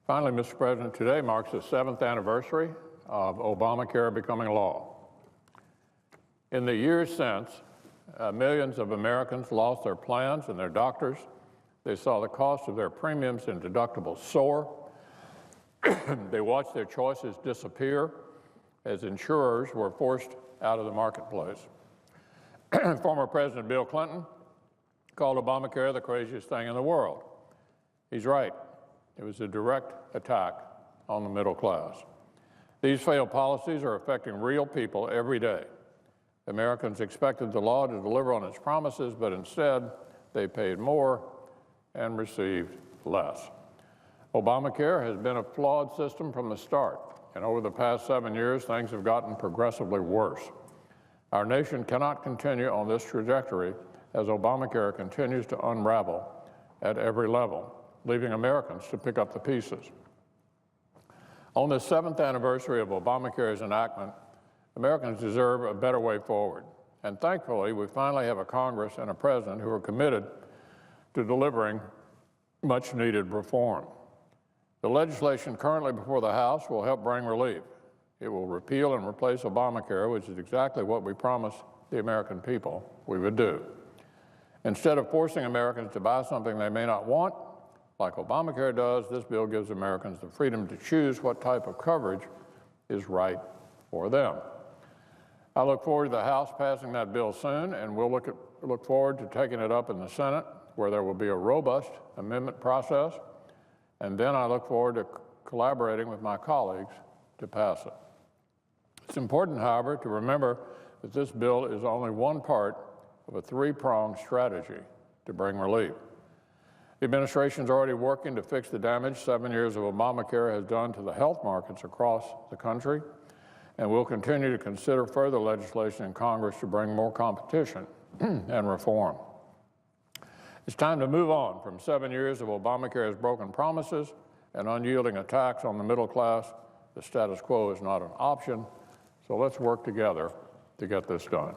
Finally, Mr. President, today marks the 7th anniversary of Obamacare becoming law. In the years since, millions of Americans lost their plans and their doctors. They saw the cost of their premiums and deductibles soar. They watched their choices disappear as insurers were forced out of the marketplace. Former President Bill Clinton called Obamacare the craziest thing in the world. He's right. It was a direct attack on the middle class. These failed policies are affecting real people every day. Americans expected the law to deliver on its promises, but instead they paid more and received less. Obamacare has been a flawed system from the start, and over the past 7 years, things have gotten progressively worse. Our nation cannot continue on this trajectory as Obamacare continues to unravel at every level, leaving Americans to pick up the pieces. On the 7th anniversary of Obamacare's enactment, Americans deserve a better way forward. And thankfully, we finally have a Congress and a president who are committed to delivering much-needed reform. The legislation currently before the House will help bring relief. It will repeal and replace Obamacare, which is exactly what we promised the American people we would do. Instead of forcing Americans to buy something they may not want, like Obamacare does, this bill gives Americans the freedom to choose what type of coverage is right for them. I look forward to the House passing that bill soon, and we'll look forward to taking it up in the Senate, where there will be a robust amendment process, and then I look forward to collaborating with my colleagues to pass it. It's important, however, to remember that this bill is only one part of a three-pronged strategy to bring relief. The administration is already working to fix the damage 7 years of Obamacare has done to the health markets across the country, and we'll continue to consider further legislation in Congress to bring more competition and reform. It's time to move on from 7 years of Obamacare's broken promises and unyielding attacks on the middle class. The status quo is not an option, so let's work together to get this done.